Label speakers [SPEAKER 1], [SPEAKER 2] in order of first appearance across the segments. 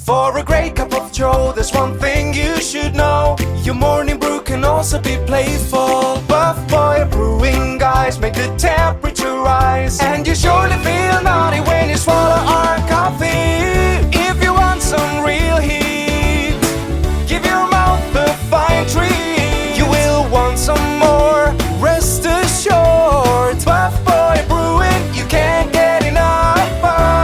[SPEAKER 1] For a great cup of joe, there's one thing you should know. Your morning brew can also be playful. Buff Boy Brewing guys make the temperature rise, and you surely feel naughty when you swallow our coffee. If you want some real heat, give your mouth a fine treat. You will want some more, rest assured. Buff Boy Brewing, you can't get enough of.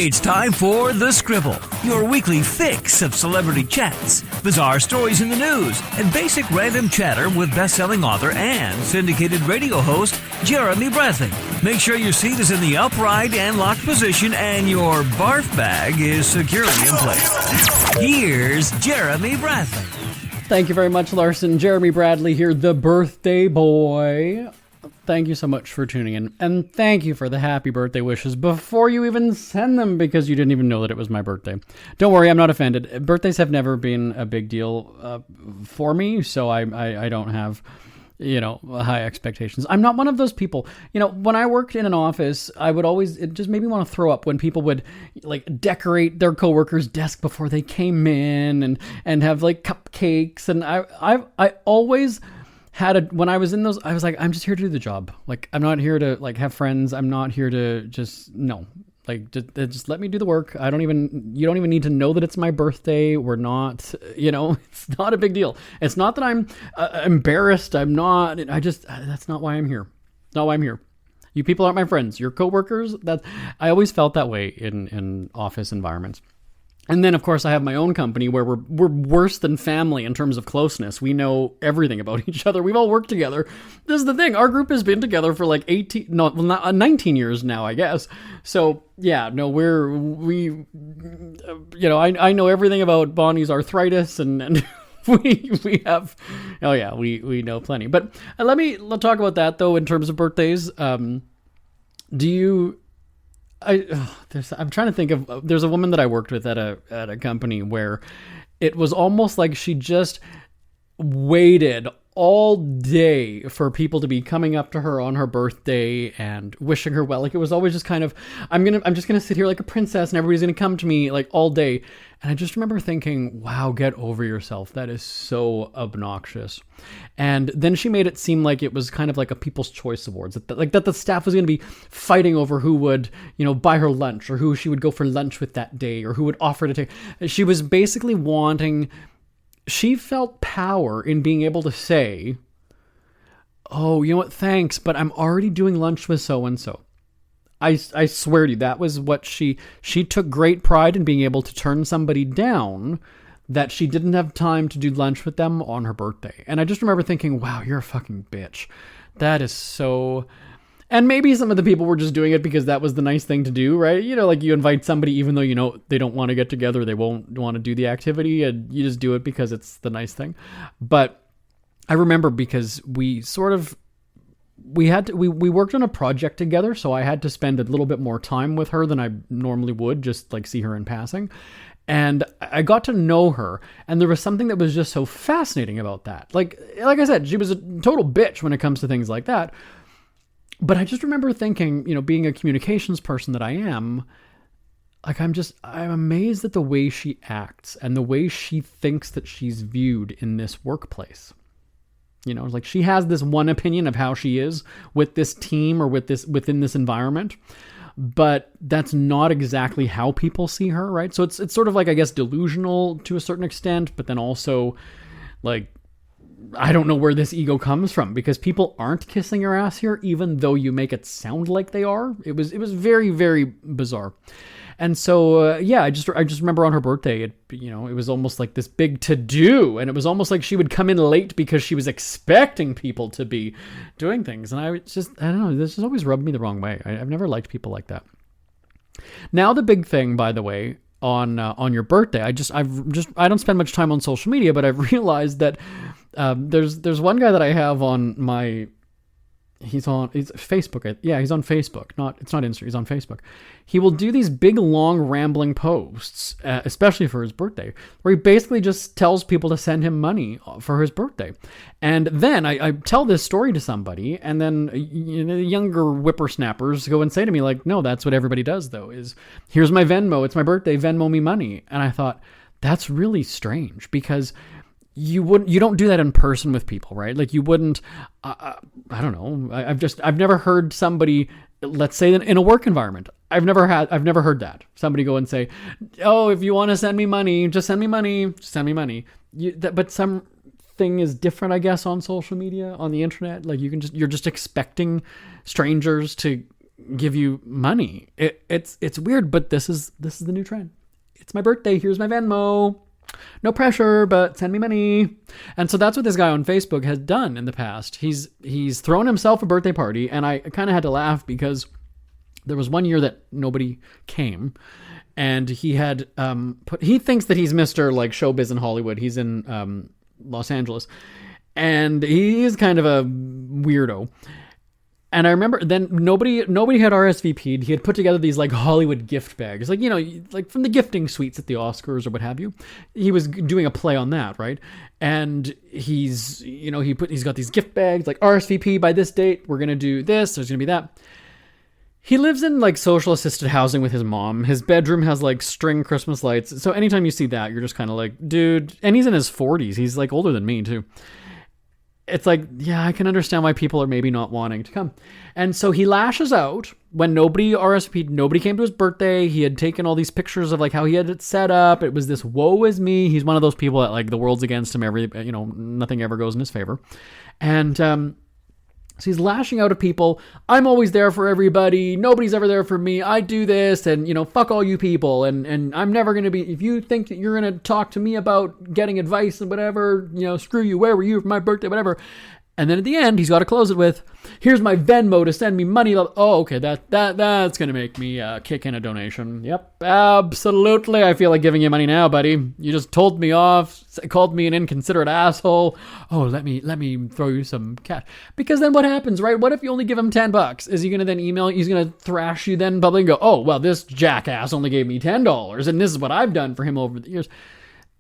[SPEAKER 2] It's time for The Scribble, your weekly fix of celebrity chats, bizarre stories in the news, and basic random chatter with best-selling author and syndicated radio host Jeremy Bradley. Make sure your seat is in the upright and locked position and your barf bag is securely in place. Here's Jeremy Bradley.
[SPEAKER 3] Thank you very much, Larson. Jeremy Bradley here, the birthday boy. Thank you so much for tuning in, and thank you for the happy birthday wishes before you even send them, because you didn't even know that it was my birthday. Don't worry, I'm not offended. Birthdays have never been a big deal for me, so I don't have, high expectations. I'm not one of those people. When I worked in an office, it just made me want to throw up when people would decorate their coworkers' desk before they came in and have cupcakes, and I always when I was in those, I was like, I'm just here to do the job. I'm not here to have friends. I'm not here to just let me do the work. You don't even need to know that it's my birthday. We're not, it's not a big deal. It's not that I'm embarrassed. I'm not, that's not why I'm here. Not why I'm here. You people aren't my friends. Your coworkers, I always felt that way in office environments. And then, of course, I have my own company where we're worse than family in terms of closeness. We know everything about each other. We've all worked together. This is the thing. Our group has been together for 19 years now, I guess. So, yeah, no, I know everything about Bonnie's arthritis and we have, we know plenty. But let's talk about that, though, in terms of birthdays. I'm trying to think of, there's a woman that I worked with at a company where it was almost like she just waited all day for people to be coming up to her on her birthday and wishing her well. It was always just kind of, I'm just gonna sit here like a princess and everybody's gonna come to me all day. And I just remember thinking, wow, get over yourself. That is so obnoxious. And then she made it seem like it was kind of like a People's Choice Awards, that the staff was going to be fighting over who would, buy her lunch, or who she would go for lunch with that day, or who would offer to take. She was basically she felt power in being able to say, oh, you know what, thanks, but I'm already doing lunch with so-and-so. I swear to you, that was what she took great pride in, being able to turn somebody down that she didn't have time to do lunch with them on her birthday. And I just remember thinking, wow, you're a fucking bitch. That is so... And maybe some of the people were just doing it because that was the nice thing to do, right? You invite somebody even though they don't want to get together, they won't want to do the activity, and you just do it because it's the nice thing. But I remember because we worked on a project together, so I had to spend a little bit more time with her than I normally would, just see her in passing. And I got to know her, and there was something that was just so fascinating about that. Like I said, she was a total bitch when it comes to things like that. But I just remember thinking, being a communications person that I am, I'm amazed at the way she acts and the way she thinks that she's viewed in this workplace. She has this one opinion of how she is with this team or within this environment, but that's not exactly how people see her, right? So it's sort of I guess, delusional to a certain extent, but then also I don't know where this ego comes from, because people aren't kissing her ass here, even though you make it sound like they are. It was very, very bizarre. And so, I just remember on her birthday, it was almost like this big to-do, and it was almost like she would come in late because she was expecting people to be doing things. And I don't know, this just always rubbed me the wrong way. I've never liked people like that. Now, the big thing, by the way, on your birthday, I don't spend much time on social media, but I've realized that there's one guy that I have on my he's Facebook. Yeah, he's on Facebook. It's not Instagram. He's on Facebook. He will do these big, long, rambling posts, especially for his birthday, where he basically just tells people to send him money for his birthday. And then I tell this story to somebody, and then the younger whippersnappers go and say to me, like, no, that's what everybody does, though, is here's my Venmo. It's my birthday. Venmo me money. And I thought, that's really strange, because you don't do that in person with people, right? Like you wouldn't, I don't know. I've never heard somebody, let's say in a work environment, I've never heard that somebody go and say, oh, if you want to send me money, just send me money, but something is different, I guess, on social media, on the internet. Like you're just expecting strangers to give you money. It's weird, but this is the new trend. It's my birthday. Here's my Venmo. No pressure, but send me money. And so that's what this guy on Facebook has done in the past. He's thrown himself a birthday party, and I kind of had to laugh because there was one year that nobody came, and he had he thinks that he's Mr. like showbiz in Hollywood. He's in Los Angeles, and he is kind of a weirdo. And I remember then nobody had RSVP'd. He had put together these like Hollywood gift bags, like, you know, like from the gifting suites at the Oscars or what have you. He was doing a play on that, right? And he's got these gift bags, like RSVP by this date. We're going to do this. There's going to be that. He lives in like social assisted housing with his mom. His bedroom has like string Christmas lights. So anytime you see that, you're just kind of like, dude, and he's in his 40s. He's like older than me too. It's like, yeah, I can understand why people are maybe not wanting to come. And so he lashes out when nobody RSVP'd, nobody came to his birthday. He had taken all these pictures of like how he had it set up. It was this woe is me. He's one of those people that like the world's against him. Nothing ever goes in his favor. And, so he's lashing out at people. I'm always there for everybody. Nobody's ever there for me. I do this, and fuck all you people. And I'm never gonna be. If you think that you're gonna talk to me about getting advice and whatever, screw you. Where were you for my birthday? Whatever. And then at the end, he's got to close it with, "Here's my Venmo to send me money." Oh, okay, that's gonna make me kick in a donation. Yep, absolutely. I feel like giving you money now, buddy. You just told me off, called me an inconsiderate asshole. Oh, let me throw you some cash. Because then what happens, right? What if you only give him $10? Is he gonna then email? He's gonna thrash you then, probably, and go, "Oh, well, this jackass only gave me $10, and this is what I've done for him over the years."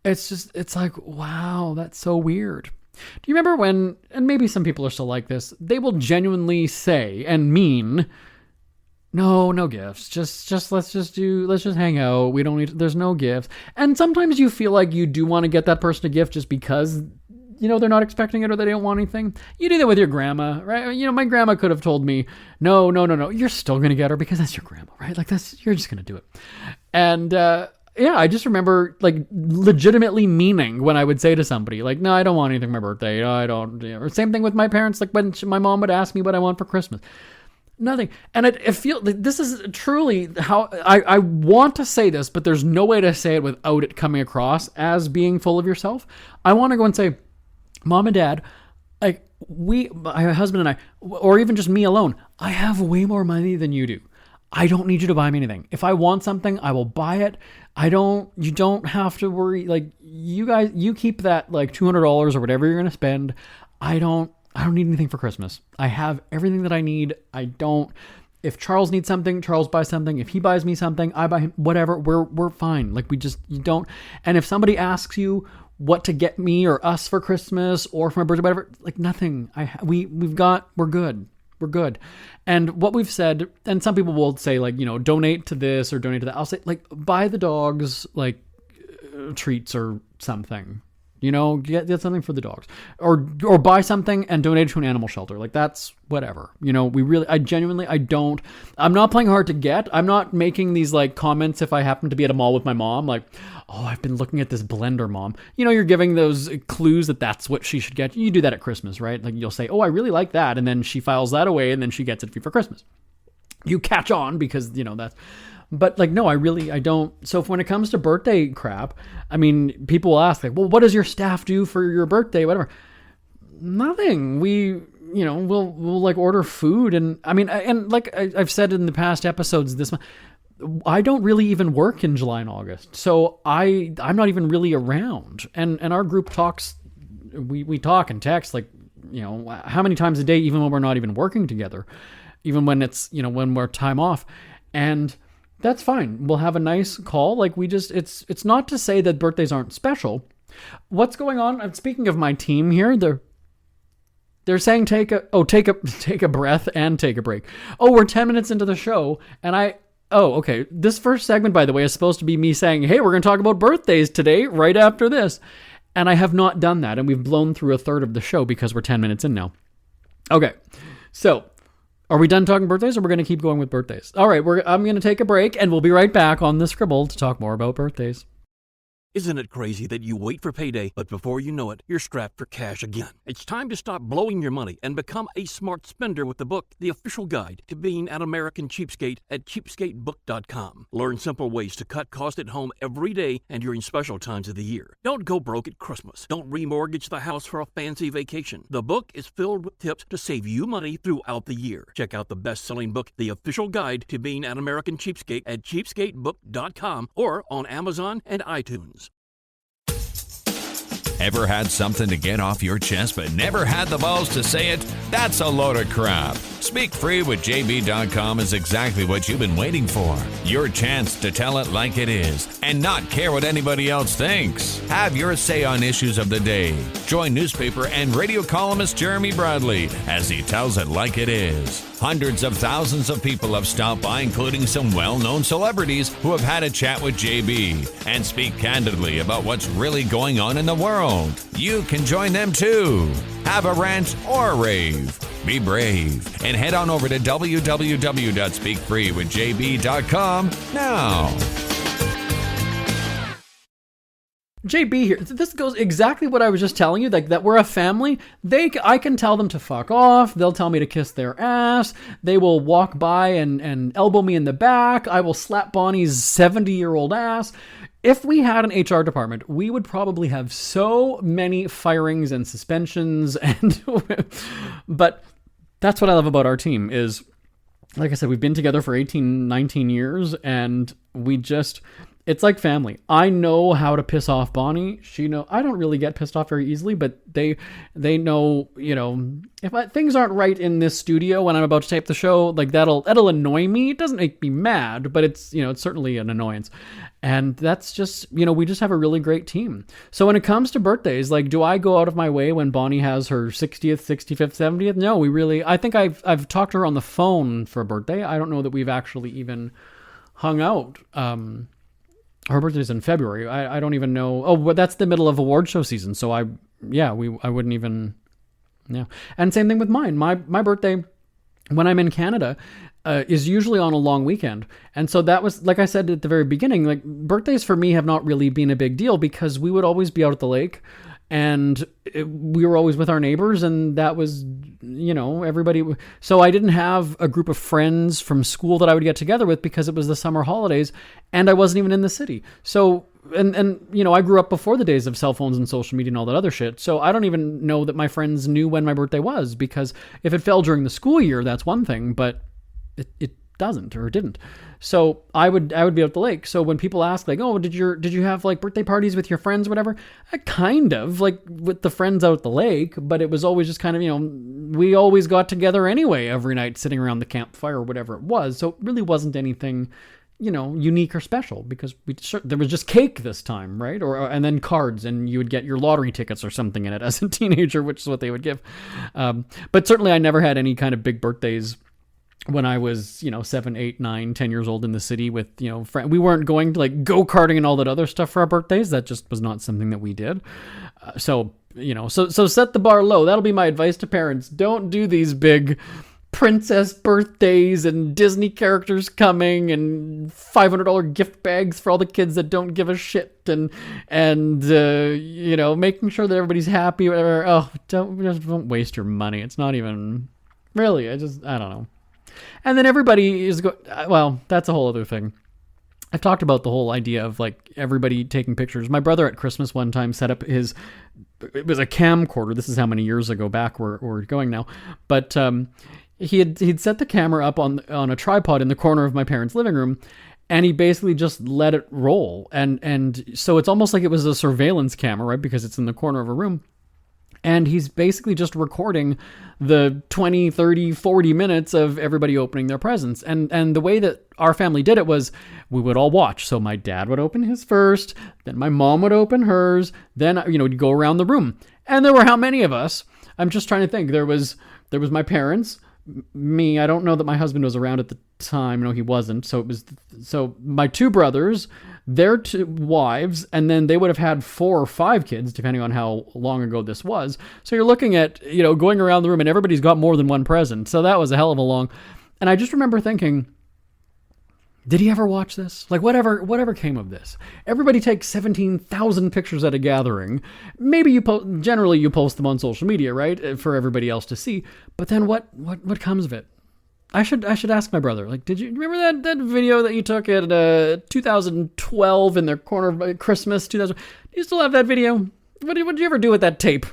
[SPEAKER 3] It's like, wow, that's so weird. Do you remember when, and maybe some people are still like this, they will genuinely say and mean, no gifts. Let's just hang out. We don't need, there's no gifts. And sometimes you feel like you do want to get that person a gift just because, they're not expecting it or they don't want anything. You do that with your grandma, right? My grandma could have told me, no. You're still going to get her because that's your grandma, right? Like you're just going to do it. And, yeah, I just remember like legitimately meaning when I would say to somebody like, no, I don't want anything for my birthday. No, I don't. Or same thing with my parents. Like when my mom would ask me what I want for Christmas, nothing. And I feel like this is truly how I want to say this, but there's no way to say it without it coming across as being full of yourself. I want to go and say, Mom and Dad, like my husband and I, or even just me alone, I have way more money than you do. I don't need you to buy me anything. If I want something, I will buy it. You don't have to worry. Like you guys, you keep that like $200 or whatever you're going to spend. I don't need anything for Christmas. I have everything that I need. If Charles needs something, Charles buys something. If he buys me something, I buy him whatever. We're fine. Like you don't. And if somebody asks you what to get me or us for Christmas or for my birthday, whatever, like nothing. We're good. We're good. And what we've said, and some people will say like, donate to this or donate to that. I'll say like, buy the dogs like treats or something, get something for the dogs or buy something and donate to an animal shelter. Like that's whatever, I'm not playing hard to get. I'm not making these like comments if I happen to be at a mall with my mom, like, oh, I've been looking at this blender, Mom. You're giving those clues that that's what she should get. You do that at Christmas, right? Like you'll say, oh, I really like that. And then she files that away and then she gets it for Christmas. You catch on because, that's, but like, no, I don't. So when it comes to birthday crap, I mean, people will ask like, well, what does your staff do for your birthday? Whatever. Nothing. We'll like order food. And I mean, and like I've said in the past episodes this month, I don't really even work in July and August. So I'm not even really around. And our group talks, we talk and text like how many times a day, even when we're not even working together, even when it's, when we're time off. And that's fine. We'll have a nice call. Like it's not to say that birthdays aren't special. What's going on? I'm speaking of my team here. They're saying take a breath and take a break. Oh, we're 10 minutes into the show and okay. This first segment, by the way, is supposed to be me saying, hey, we're going to talk about birthdays today, right after this. And I have not done that. And we've blown through a third of the show because we're 10 minutes in now. Okay. So are we done talking birthdays or we're going to keep going with birthdays? All right. I'm going to take a break and we'll be right back on the Scribble to talk more about birthdays.
[SPEAKER 4] Isn't it crazy that you wait for payday, but before you know it, you're strapped for cash again? It's time to stop blowing your money and become a smart spender with the book, The Official Guide to Being an American Cheapskate at cheapskatebook.com. Learn simple ways to cut costs at home every day and during special times of the year. Don't go broke at Christmas. Don't remortgage the house for a fancy vacation. The book is filled with tips to save you money throughout the year. Check out the best-selling book, The Official Guide to Being an American Cheapskate at cheapskatebook.com or on Amazon and iTunes.
[SPEAKER 5] Ever had something to get off your chest but never had the balls to say it? That's a load of crap. Speak Free with JB.com is exactly what you've been waiting for. Your chance to tell it like it is and not care what anybody else thinks. Have your say on issues of the day. Join newspaper and radio columnist Jeremy Bradley as he tells it like it is. Hundreds of thousands of people have stopped by, including some well-known celebrities who have had a chat with JB and speak candidly about what's really going on in the world. You can join them too. Have a rant or a rave. Be brave and head on over to www.speakfreewithjb.com now.
[SPEAKER 3] JB here. This goes exactly what I was just telling you, like that we're a family. I can tell them to fuck off. They'll tell me to kiss their ass. They will walk by and elbow me in the back. I will slap Bonnie's 70-year-old ass. If we had an HR department, we would probably have so many firings and suspensions but that's what I love about our team is, like I said, we've been together for 18, 19 years and it's like family. I know how to piss off Bonnie. I don't really get pissed off very easily, but they know, if things aren't right in this studio when I'm about to tape the show, like that'll annoy me. It doesn't make me mad, but it's certainly an annoyance. And that's just, we just have a really great team. So when it comes to birthdays, like, do I go out of my way when Bonnie has her 60th, 65th, 70th? No, I think I've talked to her on the phone for a birthday. I don't know that we've actually even hung out. Her birthday's in February. I don't even know. Oh, but that's the middle of award show season. So I wouldn't even, yeah. And same thing with mine. My birthday, when I'm in Canada, is usually on a long weekend. And so that was, like I said at the very beginning, like birthdays for me have not really been a big deal because we would always be out at the lake and we were always with our neighbors and that was, everybody. So I didn't have a group of friends from school that I would get together with because it was the summer holidays and I wasn't even in the city. So, and I grew up before the days of cell phones and social media and all that other shit. So I don't even know that my friends knew when my birthday was because if it fell during the school year, that's one thing, but it doesn't or didn't. So I would be out at the lake. So when people ask like, oh, did you have like birthday parties with your friends, whatever? I kind of like with the friends out at the lake, but it was always just kind of, we always got together anyway every night sitting around the campfire or whatever it was. So it really wasn't anything, unique or special because there was just cake this time, right? And then cards and you would get your lottery tickets or something in it as a teenager, which is what they would give. But certainly I never had any kind of big birthdays when I was, 7, 8, 9, 10 years old in the city with, friends. We weren't going to like go-karting and all that other stuff for our birthdays. That just was not something that we did. So set the bar low. That'll be my advice to parents. Don't do these big princess birthdays and Disney characters coming and $500 gift bags for all the kids that don't give a shit and making sure that everybody's happy, whatever. Oh, don't waste your money. It's not even really, I don't know. And then everybody is that's a whole other thing. I've talked about the whole idea of like everybody taking pictures. My brother at Christmas one time set up it was a camcorder. This is how many years ago back we're going now. But he'd set the camera up on a tripod in the corner of my parents' living room and he basically just let it roll. And so it's almost like it was a surveillance camera, right? Because it's in the corner of a room. And he's basically just recording the 20, 30, 40 minutes of everybody opening their presents. And the way that our family did it was we would all watch. So my dad would open his first, then my mom would open hers, then, you'd go around the room. And there were how many of us? I'm just trying to think. There was my parents, me. I don't know that my husband was around at the time. No, he wasn't. So my two brothers, their two wives, and then they would have had 4 or 5 kids, depending on how long ago this was. So you're looking at, going around the room and everybody's got more than one present. So that was a hell of a long. And I just remember thinking, did he ever watch this? Like whatever came of this? Everybody takes 17,000 pictures at a gathering. Maybe generally you post them on social media, right? For everybody else to see. But then what comes of it? I should ask my brother. Like, did you remember that video that you took at 2012 in the corner of Christmas 2000? Do you still have that video? What did you ever do with that tape?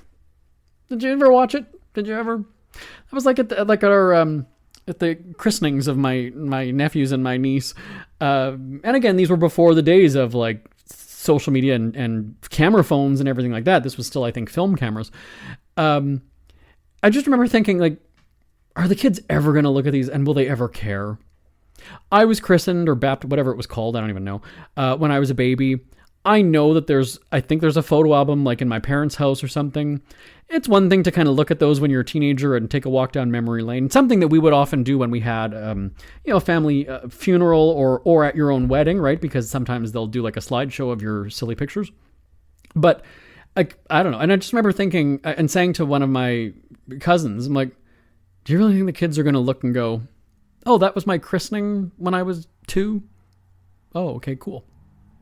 [SPEAKER 3] Did you ever watch it? Did you ever? I was like at the christenings of my nephews and my niece. And again, these were before the days of like social media and camera phones and everything like that. This was still, I think, film cameras. I just remember thinking, like, are the kids ever going to look at these and will they ever care? I was christened or baptized, whatever it was called, I don't even know, when I was a baby. I know that I think there's a photo album like in my parents' house or something. It's one thing to kind of look at those when you're a teenager and take a walk down memory lane. Something that we would often do when we had, a family funeral or at your own wedding, right? Because sometimes they'll do like a slideshow of your silly pictures. But I don't know. And I just remember thinking and saying to one of my cousins, I'm like, do you really think the kids are going to look and go, oh, that was my christening when I was 2? Oh, okay, cool.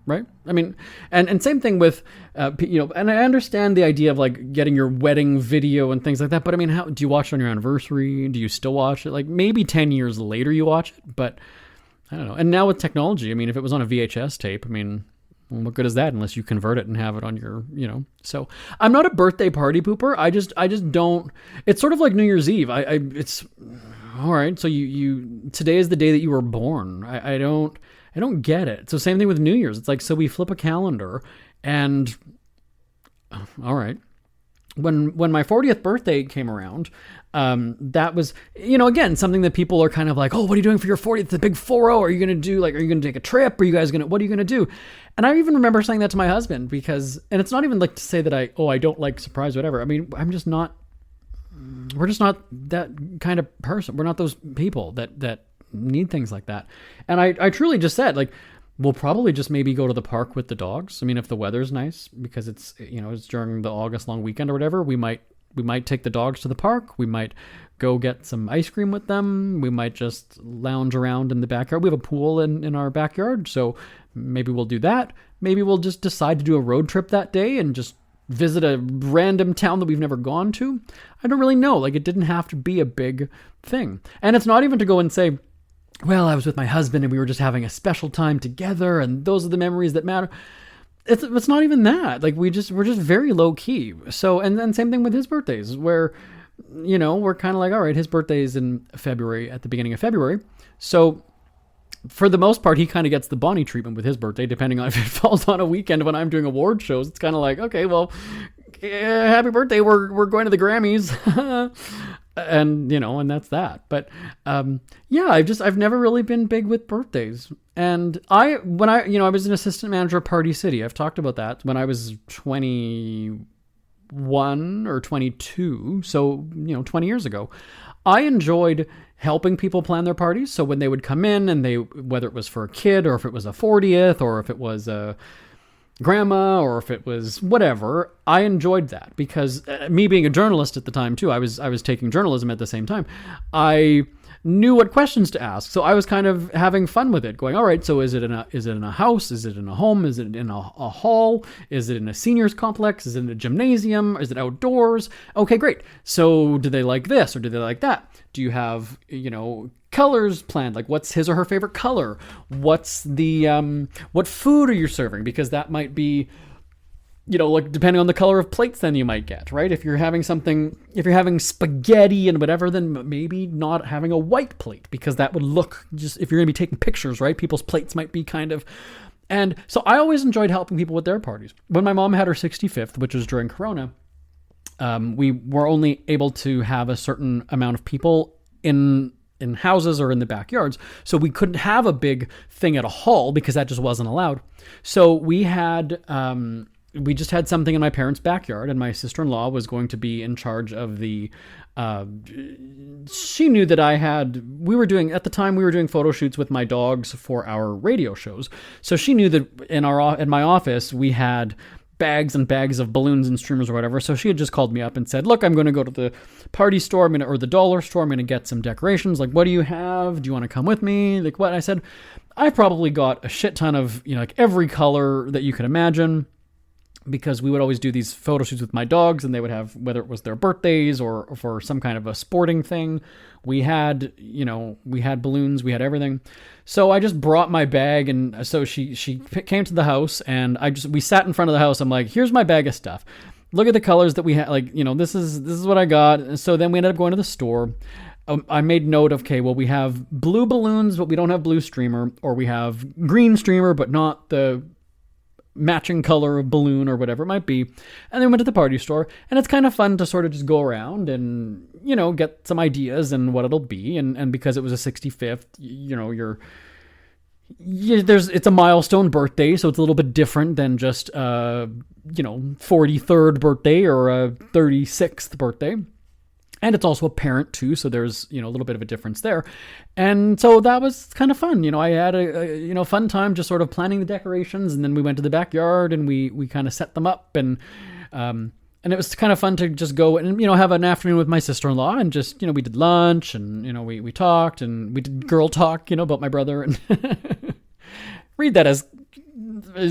[SPEAKER 3] Right? I mean, and same thing with, and I understand the idea of like getting your wedding video and things like that. But I mean, how do you watch it on your anniversary? Do you still watch it? Like maybe 10 years later you watch it, but I don't know. And now with technology, I mean, if it was on a VHS tape, I mean, well, what good is that unless you convert it and have it on your, So I'm not a birthday party pooper. I just don't. It's sort of like New Year's Eve. It's all right. So you today is the day that you were born. I don't get it. So same thing with New Year's. It's like, so we flip a calendar and all right. When my 40th birthday came around, that was, again, something that people are kind of like, oh, what are you doing for your 40th? The big 4-0? Are you going to take a trip? What are you going to do? And I even remember saying that to my husband and it's not even like to say that I don't like surprise, whatever. I mean, we're just not that kind of person. We're not those people that need things like that. And I truly just said, like, we'll probably just maybe go to the park with the dogs. I mean, if the weather's nice, because it's, it's during the August long weekend or whatever, we might take the dogs to the park. We might go get some ice cream with them. We might just lounge around in the backyard. We have a pool in our backyard, so maybe we'll do that. Maybe we'll just decide to do a road trip that day and just visit a random town that we've never gone to. I don't really know. Like, it didn't have to be a big thing. And it's not even to go and say, well, I was with my husband and we were just having a special time together and those are the memories that matter. It's not even that. Like, we're just very low key. So, and then same thing with his birthdays where, we're kind of like, all right, his birthday is in February, at the beginning of February. So for the most part, he kind of gets the Bonnie treatment with his birthday, depending on if it falls on a weekend when I'm doing award shows. It's kind of like, okay, well, happy birthday. We're going to the Grammys. And, and that's that. But, I've never really been big with birthdays. And I was an assistant manager at Party City. I've talked about that when I was 21 or 22. So, 20 years ago, I enjoyed helping people plan their parties. So when they would come in and whether it was for a kid or if it was a 40th or if it was a grandma or if it was whatever, I enjoyed that because me being a journalist at the time too, I was taking journalism at the same time. I knew what questions to ask, so I was kind of having fun with it, going, all right, so is it in a house? Is it in a home? Is it in a hall? Is it in a seniors complex? Is it in a gymnasium? Is it outdoors? Okay, great. So do they like this or do they like that? Do you have, colors planned? Like, what's his or her favorite color? What's the, what food are you serving? Because that might be, like depending on the color of plates then you might get, right? If you're having spaghetti and whatever, then maybe not having a white plate because that would look just, if you're going to be taking pictures, right? People's plates might be kind of, and so I always enjoyed helping people with their parties. When my mom had her 65th, which was during Corona, we were only able to have a certain amount of people in houses or in the backyards. So we couldn't have a big thing at a hall because that just wasn't allowed. So we just had something in my parents' backyard, and my sister-in-law was going to be in charge of the, she knew that we were doing photo shoots with my dogs for our radio shows. So she knew that in my office, we had bags and bags of balloons and streamers or whatever. So she had just called me up and said, look, I'm going to go to the party store, or the dollar store. I'm going to get some decorations. Like, what do you have? Do you want to come with me? Like, what? I said, I probably got a shit ton of, like every color that you could imagine, because we would always do these photo shoots with my dogs, and they would have, whether it was their birthdays or for some kind of a sporting thing, we had balloons, we had everything. So I just brought my bag, and so she came to the house, and we sat in front of the house. I'm like, here's my bag of stuff. Look at the colors that we had. Like, this is what I got. And so then we ended up going to the store. I made note of, okay, well, we have blue balloons, but we don't have blue streamer, or we have green streamer, but not the matching color of balloon or whatever it might be. And then we went to the party store, and it's kind of fun to sort of just go around and, get some ideas and what it'll be. And because it was a 65th, it's a milestone birthday, so it's a little bit different than just 43rd birthday or a 36th birthday. And it's also a parent too, so there's, a little bit of a difference there. And so that was kind of fun. I had a fun time just sort of planning the decorations, and then we went to the backyard and we kind of set them up, and it was kind of fun to just go and, have an afternoon with my sister-in-law, and just, we did lunch, and, we talked, and we did girl talk, about my brother, and read that as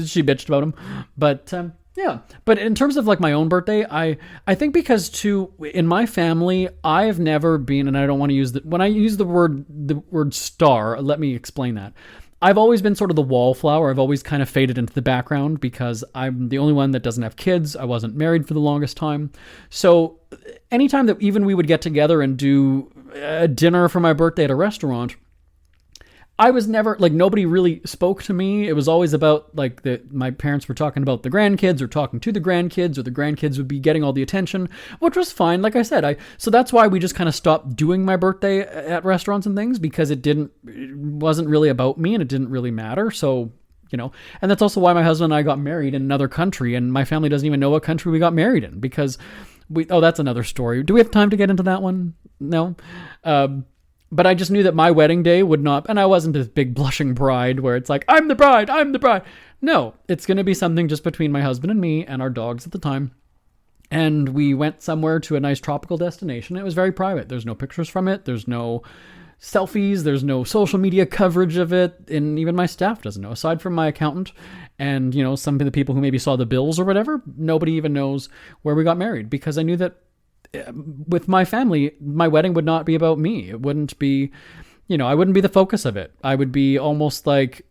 [SPEAKER 3] she bitched about him. But, yeah, but in terms of like my own birthday, I think because too, in my family, I've never been, and I don't want to use when I use the word star, let me explain that. I've always been sort of the wallflower. I've always kind of faded into the background because I'm the only one that doesn't have kids. I wasn't married for the longest time. So anytime that even we would get together and do a dinner for my birthday at a restaurant, I was never, like, nobody really spoke to me. It was always about, like, my parents were talking about the grandkids or talking to the grandkids, or the grandkids would be getting all the attention, which was fine. Like I said, so that's why we just kind of stopped doing my birthday at restaurants and things, because it wasn't really about me, and it didn't really matter. So, and that's also why my husband and I got married in another country, and my family doesn't even know what country we got married in, because that's another story. Do we have time to get into that one? No. But I just knew that my wedding day would not, and I wasn't this big blushing bride where it's like, I'm the bride. No, it's going to be something just between my husband and me and our dogs at the time. And we went somewhere to a nice tropical destination. It was very private. There's no pictures from it. There's no selfies. There's no social media coverage of it. And even my staff doesn't know. Aside from my accountant and, some of the people who maybe saw the bills or whatever, nobody even knows where we got married, because I knew that with my family, my wedding would not be about me. It wouldn't be, I wouldn't be the focus of it. I would be almost like,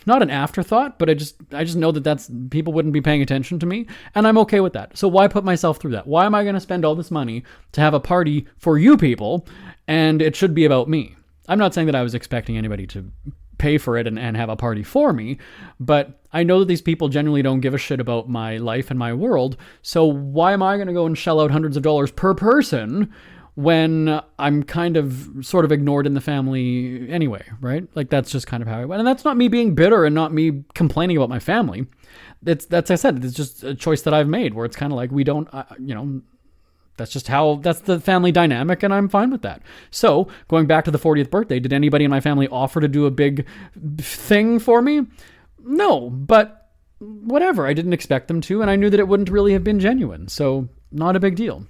[SPEAKER 3] not an afterthought, but I just know that people wouldn't be paying attention to me, and I'm okay with that. So why put myself through that? Why am I going to spend all this money to have a party for you people, and it should be about me? I'm not saying that I was expecting anybody to pay for it and have a party for me, but I know that these people genuinely don't give a shit about my life and my world, so why am I going to go and shell out hundreds of dollars per person when I'm kind of sort of ignored in the family anyway, right? Like, that's just kind of how I went. And that's not me being bitter and not me complaining about my family. That's I said, it's just a choice that I've made, where it's kind of like, we don't, that's the family dynamic, and I'm fine with that. So, going back to the 40th birthday, did anybody in my family offer to do a big thing for me? No, but whatever. I didn't expect them to, and I knew that it wouldn't really have been genuine, so not a big deal.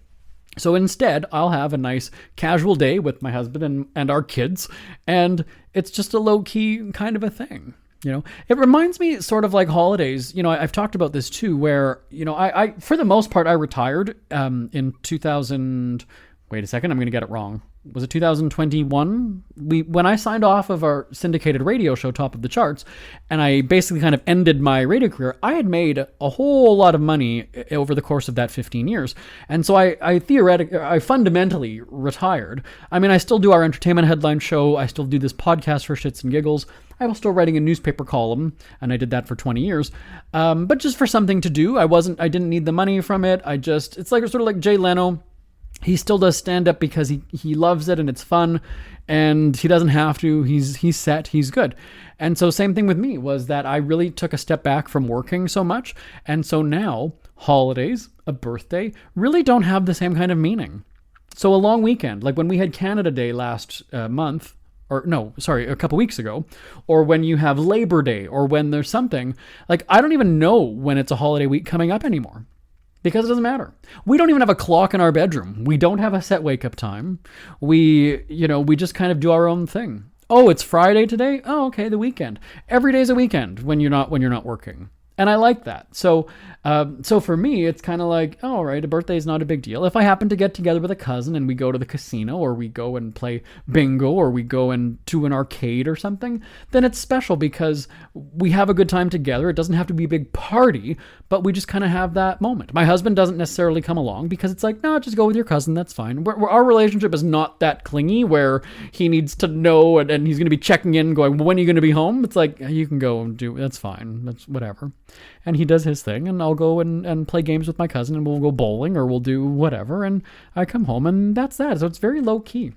[SPEAKER 3] So instead, I'll have a nice casual day with my husband and our kids, and it's just a low-key kind of a thing. It reminds me sort of like holidays. I've talked about this too, where, I for the most part, I retired in 2000. Wait a second, I'm going to get it wrong. was it 2021? When I signed off of our syndicated radio show, Top of the Charts, and I basically kind of ended my radio career, I had made a whole lot of money over the course of that 15 years. And so I fundamentally retired. I mean, I still do our entertainment headline show. I still do this podcast for shits and giggles. I was still writing a newspaper column, and I did that for 20 years. But just for something to do. I didn't need the money from it. It's like sort of like Jay Leno. He still does stand up because he loves it and it's fun, and he doesn't have to. He's set, he's good. And so same thing with me was that I really took a step back from working so much. And so now holidays, a birthday, really don't have the same kind of meaning. So a long weekend, like when we had Canada Day last month, a couple weeks ago, or when you have Labor Day, or when there's something, like I don't even know when it's a holiday week coming up anymore. Because it doesn't matter. We don't even have a clock in our bedroom. We don't have a set wake up time. We just kind of do our own thing. Oh, it's Friday today? Oh, okay, the weekend. Every day's a weekend when you're not working. And I like that. So for me, it's kind of like, oh, all right, a birthday is not a big deal. If I happen to get together with a cousin and we go to the casino, or we go and play bingo, or we go to an arcade or something, then it's special because we have a good time together. It doesn't have to be a big party, but we just kind of have that moment. My husband doesn't necessarily come along because it's like, no, just go with your cousin. That's fine. Our relationship is not that clingy where he needs to know and he's going to be checking in going, when are you going to be home? It's like, you can go and that's fine. That's whatever. And he does his thing, and I'll go and play games with my cousin, and we'll go bowling, or we'll do whatever, and I come home, and that's that. So it's very low key.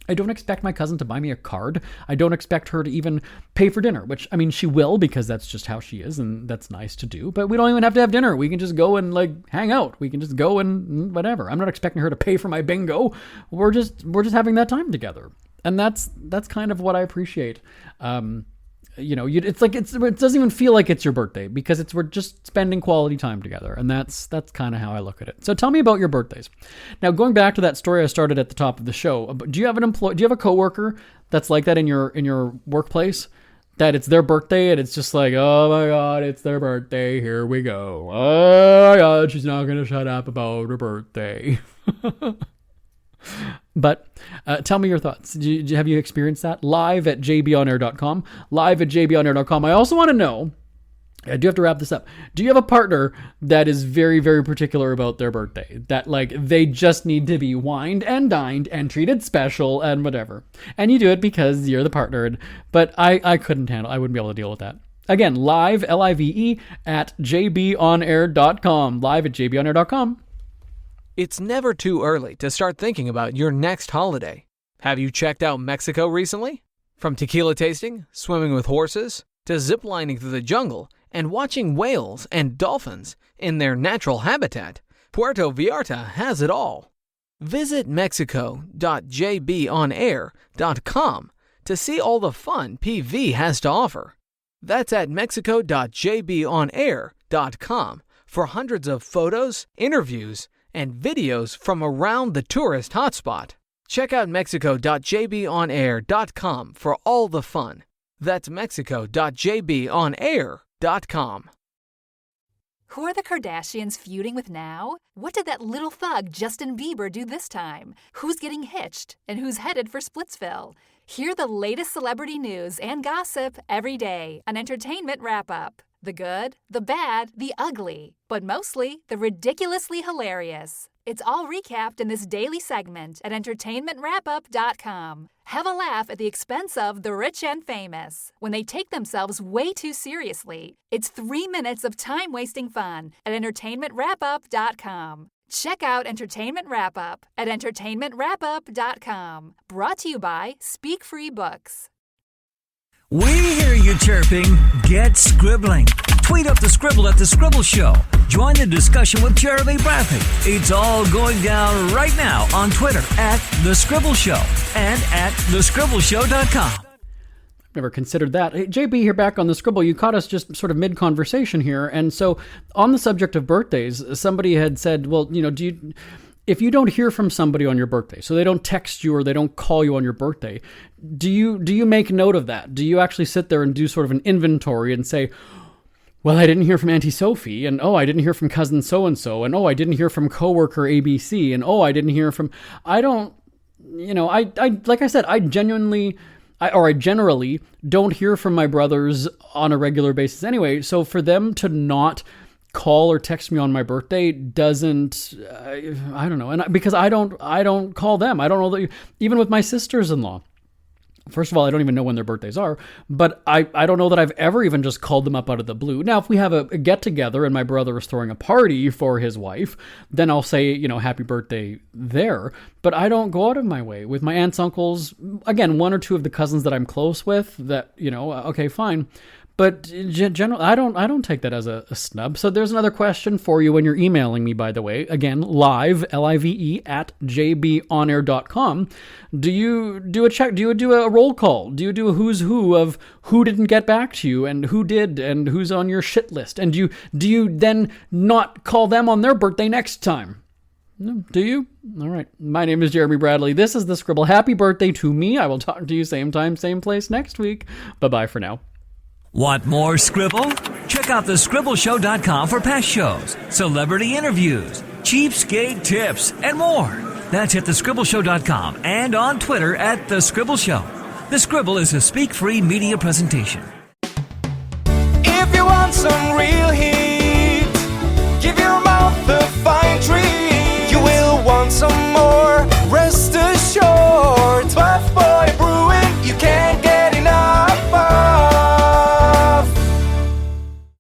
[SPEAKER 3] I don't expect my cousin to buy me a card. I don't expect her to even pay for dinner, which, I mean, she will, because that's just how she is, and that's nice to do. But we don't even have to have dinner. We can just go and, hang out. We can just go and whatever. I'm not expecting her to pay for my bingo. We're just having that time together. And that's kind of what I appreciate. It doesn't even feel like it's your birthday, because we're just spending quality time together. And that's kind of how I look at it. So tell me about your birthdays. Now, going back to that story I started at the top of the show, do you have a coworker that's like that in your workplace, that it's their birthday and it's just like, oh my God, it's their birthday. Here we go. Oh my God, she's not going to shut up about her birthday. But tell me your thoughts. Have you experienced that? Live at jbonair.com. Live at jbonair.com. I also want to know, I do have to wrap this up. Do you have a partner that is very, very particular about their birthday? That they just need to be wined and dined and treated special and whatever. And you do it because you're the partner. But I wouldn't be able to deal with that. Again, live, Live, at jbonair.com. Live at jbonair.com.
[SPEAKER 6] It's never too early to start thinking about your next holiday. Have you checked out Mexico recently? From tequila tasting, swimming with horses, to ziplining through the jungle and watching whales and dolphins in their natural habitat, Puerto Vallarta has it all. Visit mexico.jbonair.com to see all the fun PV has to offer. That's at mexico.jbonair.com for hundreds of photos, interviews, and videos from around the tourist hotspot. Check out mexico.jbonair.com for all the fun. That's mexico.jbonair.com.
[SPEAKER 7] Who are the Kardashians feuding with now? What did that little thug Justin Bieber do this time? Who's getting hitched? And who's headed for Splitsville? Hear the latest celebrity news and gossip every day on Entertainment Wrap-Up. The good, the bad, the ugly, but mostly the ridiculously hilarious. It's all recapped in this daily segment at entertainmentwrapup.com. Have a laugh at the expense of the rich and famous when they take themselves way too seriously. It's 3 minutes of time-wasting fun at entertainmentwrapup.com. Check out Entertainment Wrap-Up at entertainmentwrapup.com. Brought to you by Speak Free Books.
[SPEAKER 2] We hear you chirping. Get scribbling. Tweet up the Scribble at The Scribble Show. Join the discussion with Jeremy Bradley. It's all going down right now on Twitter at The Scribble Show and at thescribbleshow.com.
[SPEAKER 3] I've never considered that. Hey, JB here back on The Scribble. You caught us just sort of mid-conversation here. And so on the subject of birthdays, somebody had said, well, if you don't hear from somebody on your birthday, so they don't text you or they don't call you on your birthday, do you make note of that? Do you actually sit there and do sort of an inventory and say, well, I didn't hear from Auntie Sophie, and oh, I didn't hear from cousin so-and-so, and oh, I didn't hear from coworker ABC, and oh, I didn't hear from... I don't I like I said, I generally don't hear from my brothers on a regular basis anyway. So for them to not call or text me on my birthday doesn't, I don't know. And because I don't call them. I don't know that even with my sisters-in-law. First of all, I don't even know when their birthdays are, but I don't know that I've ever even just called them up out of the blue. Now, if we have a get-together and my brother is throwing a party for his wife, then I'll say, happy birthday there. But I don't go out of my way. With my aunts, uncles, again, one or two of the cousins that I'm close with, that, okay, fine. But generally, I don't take that as a snub. So there's another question for you when you're emailing me, by the way. Again, live, Live, at jbonair.com. Do you do a check? Do you do a roll call? Do you do a who's who of who didn't get back to you and who did and who's on your shit list? And do you then not call them on their birthday next time? No, do you? All right. My name is Jeremy Bradley. This is The Scribble. Happy birthday to me. I will talk to you same time, same place next week. Bye-bye for now.
[SPEAKER 2] Want more Scribble? Check out thescribbleshow.com for past shows, celebrity interviews, cheapskate tips, and more. That's at thescribbleshow.com and on Twitter at The Scribble Show. The Scribble is a speak-free media presentation.
[SPEAKER 1] If you want some real heat,